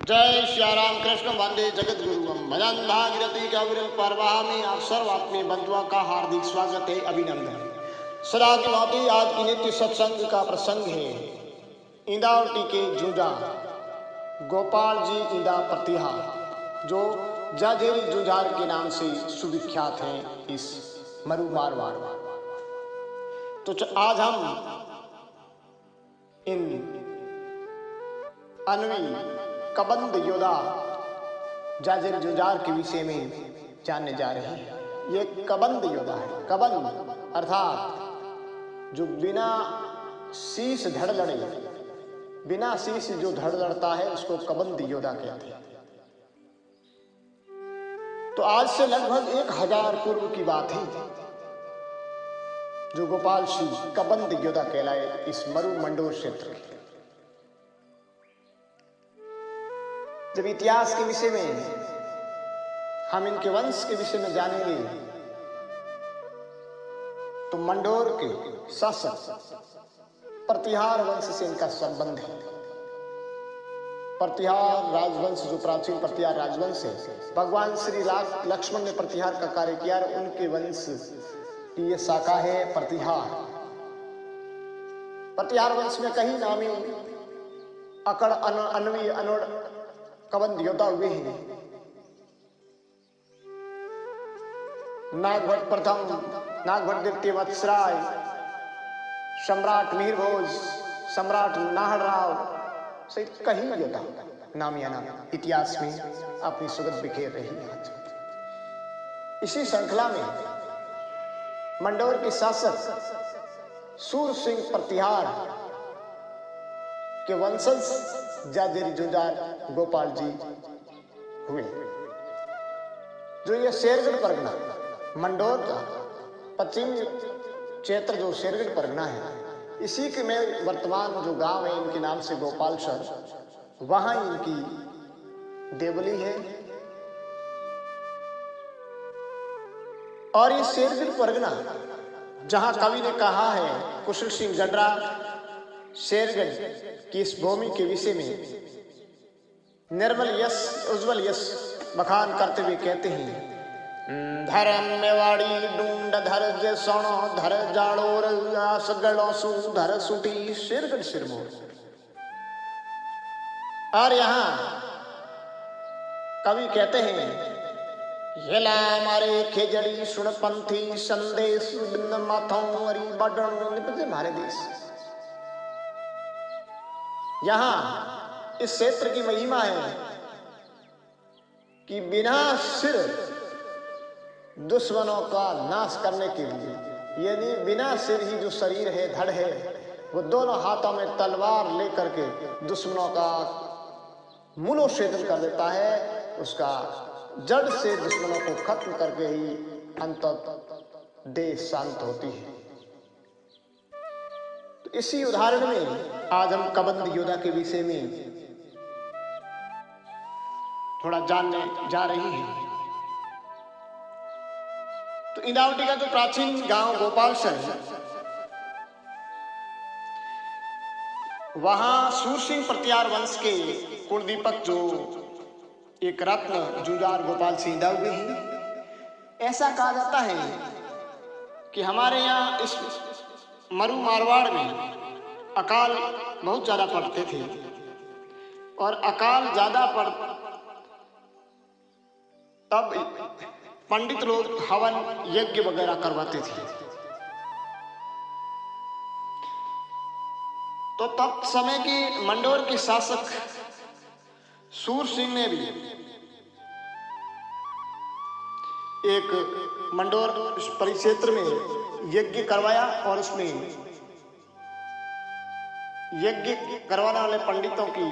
जय श्री राम कृष्ण वंदे जगत गुरु भजन भागीरथी कबीर परवाह में आप सर्व आत्मीय बंधुओं का हार्दिक स्वागत है, अभिनंदन। सदा की भांति आज की नित्य सत्संग का प्रसंग है इंदावटी के जूझा गोपाल जी इंदा प्रतिहार, जो जाजेरी जूझार के नाम से सुविख्यात हैं इस मरु मारवाड़। तो आज हम इन अनवी कबंध योद्धा जाजेर जुजार के विषय में जानने जा रहे हैं। ये कबंध योद्धा है। कबंध अर्थात जो बिना शीश धड़ लड़े, बिना शीश जो धड़ लड़ता है उसको कबंध योद्धा कहते हैं। तो आज से लगभग 1000 पूर्व की बात है जो गोपाल सिंह कबंध योद्धा कहलाए इस मरु मंडोर क्षेत्र के। जब इतिहास के विषय में हम इनके वंश के विषय में जानेंगे तो मंडोर के शासक प्रतिहार वंश से इनका संबंध है। प्रतिहार राजवंश जो प्राचीन प्रतिहार राजवंश है, भगवान श्री लक्ष्मण ने प्रतिहार का कार्य किया, उनके वंश की ये शाखा है प्रतिहार। प्रतिहार वंश में कहीं नामी अकड़ अनवी अनोड़ कबंध योद्धा हुए हैं। नागभट्ट प्रथम, नागभट्ट द्वितीय, वत्सराय, सम्राट मिहिर भोज, सम्राट नाहरराव सहित कई योद्धा नामिया नाम इतिहास में अपनी सुगंध बिखेर रही है। इसी श्रृंखला में मंडोर के शासक सूर सिंह प्रतिहार के वंशज जाजेरी जुजार गोपाल जी हुए, जो ये शेरगढ़ परगना मंडोर का पश्चिमी क्षेत्र जो शेरगढ़ परगना है, इसी के में वर्तमान जो गांव है इनके नाम से गोपालसर, वहां इनकी देवली है। और ये शेरगढ़ परगना जहां कवि ने कहा है, कुशल सिंह गडरा शेरगढ़ की इस भूमि के विषय में निर्मल यश उज्जवल यश बखान करते हुए कहते हैं, धर्म मेवाड़ी डूंड धर जे सोनो धर जाड़ोर आस गड़ो सु धर सुटी शेरगढ़ सिरमोर। और यहाँ कवि कहते हैं, हेला मारे खेजड़ी सुनपंथी संदेश बिंद माथों अरी बडन निपजे मारे देश। यहां इस क्षेत्र की महिमा है कि बिना सिर दुश्मनों का नाश करने के लिए, यानी बिना सिर ही जो शरीर है, धड़ है, वो दोनों हाथों में तलवार लेकर के दुश्मनों का मूलोच्छेदन कर देता है। उसका जड़ से दुश्मनों को खत्म करके ही अंततः देह शांत होती है। तो इसी उदाहरण में आज हम कबंध योद्धा के विषय में थोड़ा जानने जा रहे हैं। तो इंदावटी का जो प्राचीन गांव गोपालसर है, वहां सूर सिंह प्रतिहार वंश के कुलदीपक जो एक रत्न जुजार गोपाल सिंह इंदा हुए हैं। ऐसा कहा जाता है कि हमारे यहाँ इस मरु मारवाड़ में अकाल बहुत ज्यादा पड़ते थे, और अकाल ज्यादा पड़ तब पंडित लोग हवन यज्ञ वगैरह करवाते थे। तो तब समय के मंडोर के शासक सूर सिंह ने भी एक मंडोर परिक्षेत्र में यज्ञ करवाया, और उसमें यज्ञ करवाने वाले पंडितों की,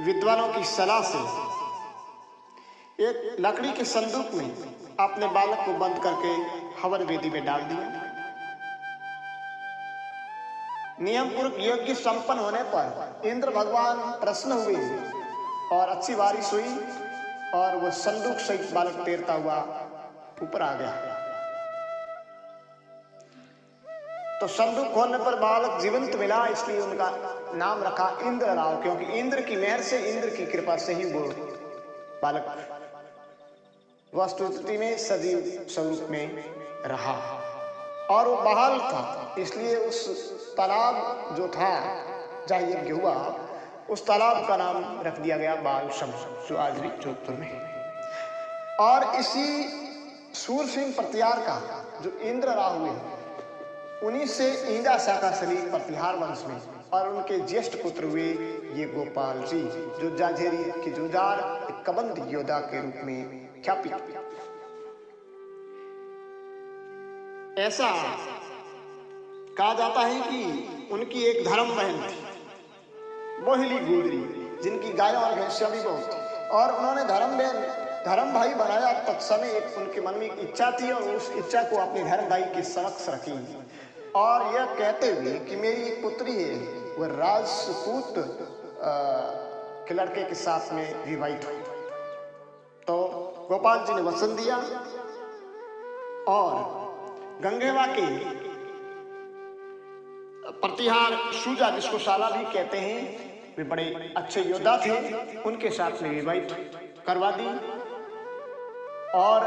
विद्वानों की सलाह से एक लकड़ी के संदूक में अपने बालक को बंद करके हवन वेदी में डाल दिया। नियम पूर्वक यज्ञ संपन्न होने पर इंद्र भगवान प्रसन्न हुए और अच्छी बारिश हुई, और वह संदूक सहित बालक तैरता हुआ ऊपर आ गया। तो संदूक खोलने पर बालक जीवंत मिला, इसलिए उनका नाम रखा इंद्रराव, क्योंकि इंद्र की मेहर से, इंद्र की कृपा से ही वो बालक वस्तुस्थिति में सजीव स्वरूप में रहा। और वो बहाल था, इसलिए उस तालाब जो था जहाँ यज्ञ हुआ, उस तालाब का नाम रख दिया गया बाल शम्स, जो आज भी जोधपुर में है। और इसी सूर सिंह प्रतिहार का जो इंद्रराव हुए, उन्हीं से ईंदा शाखा सली प्रतिहार वंश में, और उनके ज्येष्ठ पुत्र हुए ये गोपाल जी, जो जाझेरी के जुजार एक कबंध योद्धा के रूप में ख्यापित। ऐसा कहा जाता है कि उनकी एक धर्म बहन थी, मोहिली गुजरी, जिनकी गाय और भैंसियां भी बहुत थी, और उन्होंने धर्म भाई बनाया। तत्समय एक उनके मन में एक इच्छा थी, और उस इच्छा को अपने धर्म भाई के समक्ष रखी, और यह कहते हुए कि मेरी एक पुत्री है, वह राजपूत के लड़के के साथ में विवाहित हुई। तो गोपाल जी ने वचन दिया, और गंगेवा के प्रतिहार सूजा, जिसको साला भी कहते हैं, वे बड़े अच्छे योद्धा थे, उनके साथ में विवाहित करवा दी। और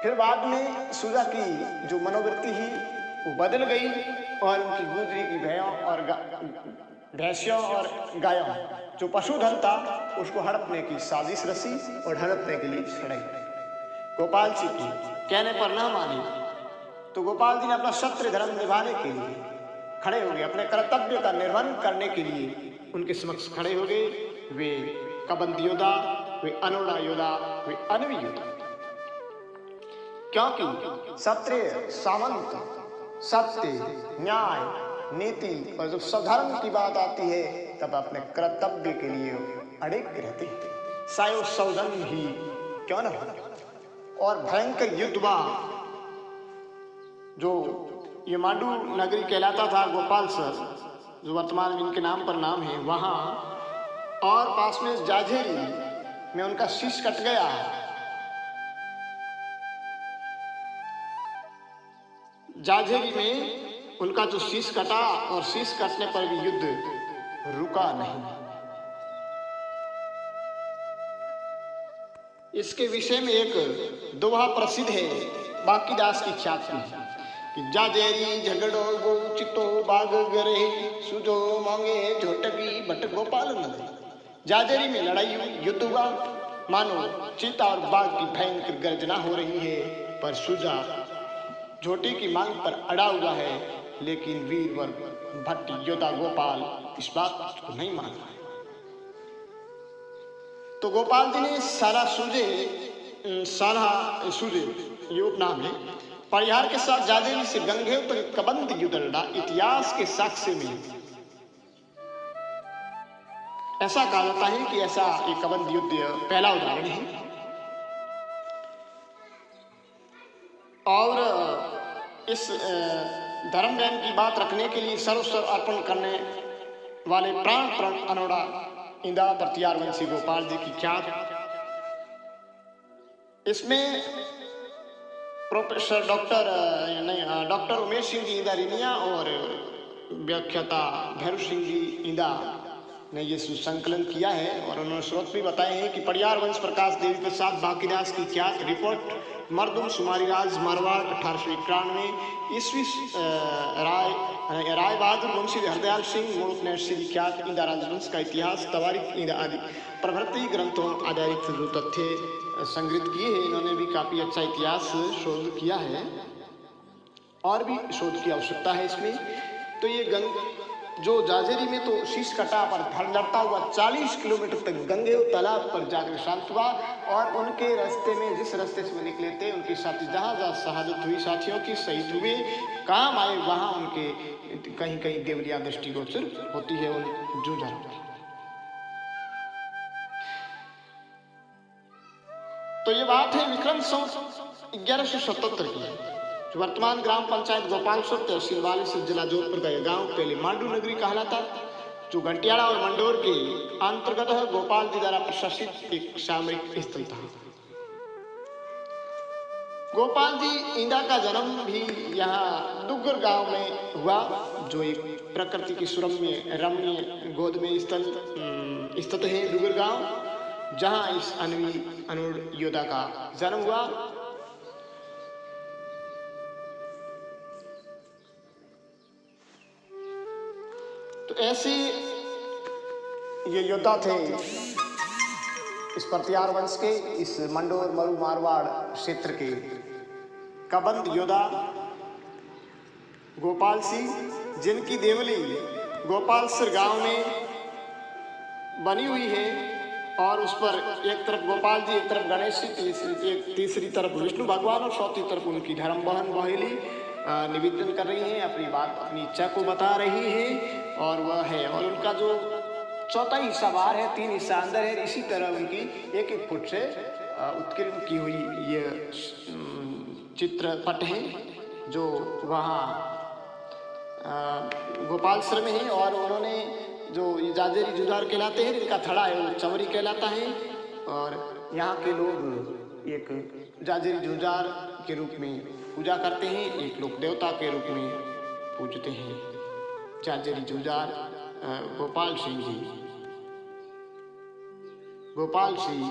फिर बाद में सूजा की जो मनोवृत्ति ही वो बदल गई, और उनकी गुजरी की भैंसियों और गायों जो पशुधन था, उसको हड़पने की साजिश रची और हड़पने के लिए छड़ाई। गोपाल जी की कहने पर न मानी, तो गोपाल जी ने अपना क्षत्रिय धर्म निभाने के लिए खड़े हो गए, अपने कर्तव्य का निर्वहन करने के लिए उनके समक्ष खड़े हो गए। वे कबंध योद्धा, वे अनोड़ा योद्धा, वे अनवी योद्धा, क्योंकि क्षत्रिय सामंत सत्य, न्याय, नीति और जब स्वधर्म की बात आती है, तब अपने कर्तव्य के लिए अड़िग रहते हैं, सायो सौजन ही क्यों न हो। और भयंकर युद्ध हुआ, जो ये मांडू नगरी कहलाता था, गोपाल सर, जो वर्तमान में इनके नाम पर नाम है, वहां, और पास में जाझेरी में उनका शीश कट गया। जाझेरी में उनका जो शीश कटा, और शीश कटने पर भी युद्ध रुका नहीं। इसके विषय में एक दोहा प्रसिद्ध है, बांकीदास की ख्याति में, कि जाजेरी झगड़ो गो चितो बाग गरे, सुजो मांगे झोटकी भट गोपाल नगरी। जाजेरी में लड़ाई हुई, युद्ध हुआ, मानो चीता और बाघ की भयंकर गर्जना हो रही है, पर सुजा झोटी की मांग पर अड़ा हुआ है, लेकिन वीरवर भट्ट योद्धा गोपाल इस बात को नहीं मान रहा है। तो गोपाल जी ने साला सूजे ये उपनाम है, परिहार के साथ जाजेरी से गंगेव तक कबंध युद्ध लड़ा। इतिहास के साक्ष्य में ऐसा कहा जाता है कि ऐसा ये कबंध युद्ध पहला उदाहरण है। और इस धर्म ज्ञान की बात रखने के लिए सर्वस्व अर्पण करने वाले प्राण अनोड़ा इंदा प्रतिहार वंशी गोपाल जी की ख्यात। इसमें प्रोफेसर डॉक्टर उमेश सिंह जी इंदा रिनिया और व्याख्याता भैरव सिंह जी इंदा ने ये संकलन किया है, और उन्होंने स्रोत भी बताए हैं कि परिहार वंश प्रकाश देवी प्रसाद बांकीदास की ख्यात रिपोर्ट मर्दुम सुमारी राज मारवाड़ 1891 ईस्वी राय बहादुर वंशी हरदयाल सिंह मूर्त नरसिंह की ख्यात इंदा राजवंश का इतिहास तवारीख इंदा आदि प्रभृति ग्रंथों आधारित जो तथ्य संग्रहित किए हैं। इन्होंने भी काफी अच्छा इतिहास शोध किया है, और भी शोध की आवश्यकता है इसमें। तो ये जो जाजेरी में तो शीश कटा पर धड़ लड़ता हुआ 40 किलोमीटर तक गंगेव तालाब पर जाकर शांत हुआ, और उनके रास्ते में जिस रास्ते से वो निकले थे, उनके साथी जहाँ जहाँ शहादत हुई, साथियों की शहीद हुए, काम आए, वहाँ उनके कहीं कहीं देवलिया दृष्टिगोचर होती है उन जूझारों की। तो ये बात है विक्रम संवत 1177 की, जो वर्तमान ग्राम पंचायत गोपालसर तहसील वाले से जिला जोधपुर का यह गांव पहले मांडू नगरी कहलाता, जो घंटियाड़ा और मंडोर के अंतर्गत है। गोपाल जी द्वारा प्रशासित एक सामरिक स्थल था। गोपाल जी इंदा का जन्म भी यहाँ डुग्गर गांव में हुआ, जो एक प्रकृति की सुरम्य रम्य गोद में स्थित है डुग्गर गांव, जहां इस अनूढ़ योद्धा का जन्म हुआ। तो ऐसे ये योद्धा थे इस परतियार वंश के, इस मंडोर मरु मारवाड़ क्षेत्र के कबंध योद्धा गोपाल सिंह, जिनकी देवली गोपालसर गांव में बनी हुई है और उस पर एक तरफ गोपाल जी, एक तरफ गणेश जी, तीसरी तरफ विष्णु भगवान और चौथी तरफ उनकी धर्म बहन बहेली निवेदन कर रही हैं, अपनी बात अपनी इच्छा को बता रही है। और वह है, और उनका जो चौथा हिस्सा बाहर है, 3 हिस्सा अंदर है। इसी तरह उनकी एक एक फुट से उत्कीर्ण की हुई ये चित्रपट है, जो वहाँ गोपालसर में है। और उन्होंने जो जाजेरी जुझार कहलाते हैं, इनका थड़ा है वो चवरी कहलाता है। और यहाँ के लोग एक जाजेरी जुझार के रूप में पूजा करते हैं, एक लोक देवता के रूप में पूजते हैं जाजेरी जुझार गोपाल सिंह जी। गोपाल सिंह